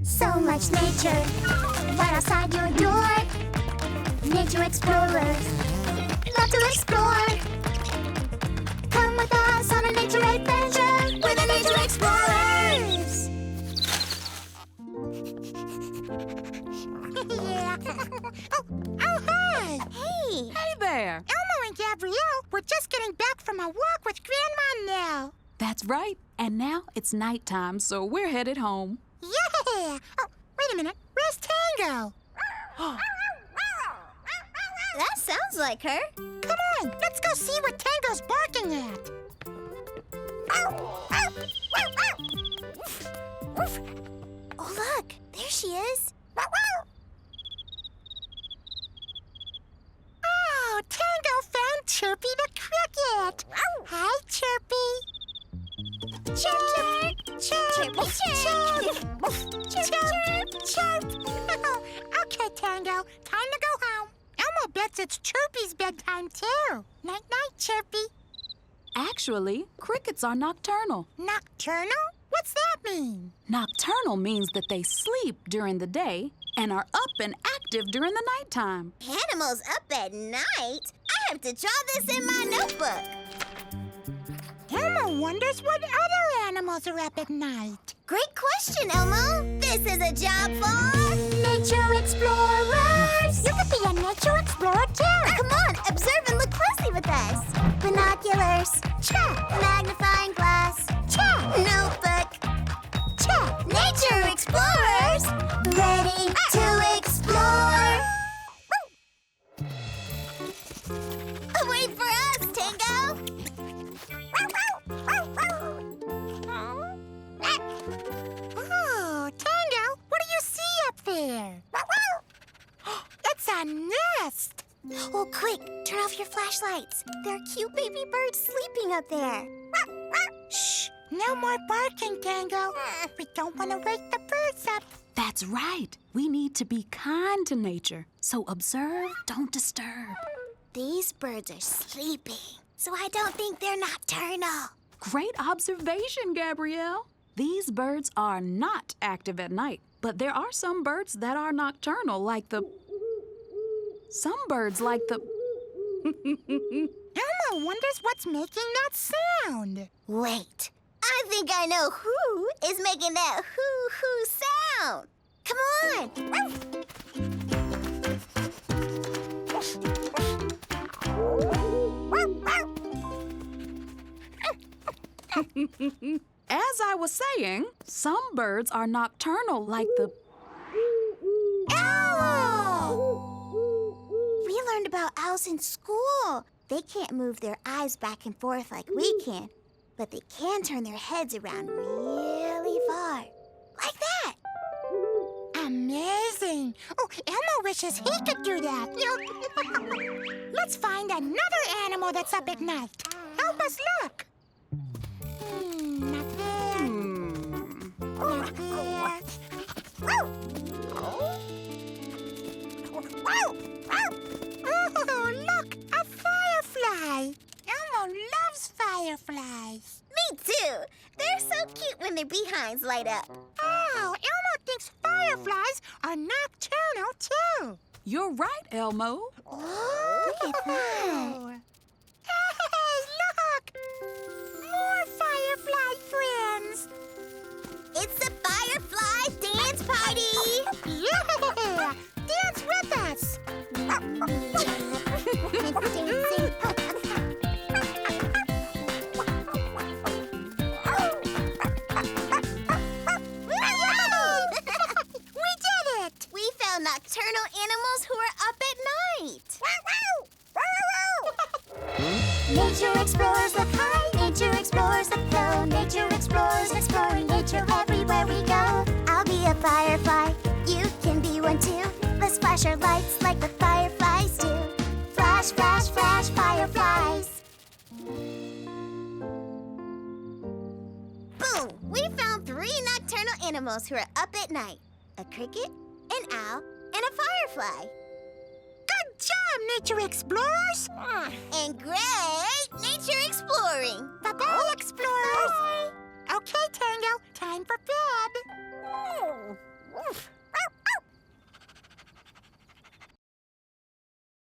So much nature right outside your door. Nature explorers love to explore. Come with us on a nature adventure. We're the Nature Explorers. Yeah. Oh, hi. Hey. Hey there. Elmo and Gabrielle were just getting back from a walk with Grandma Nell. That's right. And now it's nighttime, so we're headed home. Yeah. Oh, wait a minute. Where's Tango? That sounds like her. Come on, let's go see what Tango's barking at. Oh, look. There she is. Oh, Tango found Chirpy the cricket. Hi, Chirpy. Chirp, chirp, chirp, chirp, chirp. Okay, Tango, time to go home. Elmo bets it's Chirpy's bedtime, too. Night-night, Chirpy. Actually, crickets are nocturnal. Nocturnal? What's that mean? Nocturnal means that they sleep during the day and are up and active during the nighttime. Animals up at night? I have to draw this in my notebook. Elmo wonders what other animals are up at night. Great question, Elmo. This is a job for Nature Explorers. You could be a nature explorer, too. Come on, observe and look closely with us. Binoculars. Check. Magnifying glass. Check. Notebook. Check. Nature Explorers, ready to explore. Wait for us, Tango. Oh, Tango, what do you see up there? It's a nest. Oh, quick, turn off your flashlights. There are cute baby birds sleeping up there. Shh, no more barking, Tango. We don't want to wake the birds up. That's right. We need to be kind to nature. So observe, don't disturb. These birds are sleeping, so I don't think they're nocturnal. Great observation, Gabrielle. These birds are not active at night, but there are some birds that are nocturnal, like the... Some birds like the... Elmo wonders what's making that sound. Wait, I think I know who is making that hoo-hoo sound. Come on. As I was saying, some birds are nocturnal, like the... Owl! We learned about owls in school. They can't move their eyes back and forth like we can, but they can turn their heads around really far. Like that. Amazing. Oh, Elmo wishes he could do that. Let's find another animal that's up at night. Help us look. Not there. Not there. Oh, look, a firefly. Elmo loves fireflies. Me too. They're so cute when their behinds light up. Oh, Elmo thinks fireflies are nocturnal, too. You're right, Elmo. Look at that. Hey, look! More firefly friends. It's a firefly dance party. Yeah! Dance with us. We did it! We found nocturnal animals who are up at night. Nature explorers look high, nature explorers look low, nature explorers exploring nature everywhere we go. I'll be a firefly, you can be one too. Let's flash our lights like the fireflies do. Flash, flash, flash, fireflies. Boom! We found 3 nocturnal animals who are up at night. A cricket, an owl, and a firefly. Good job, nature explorers. And great nature exploring. Bye-bye, explorers.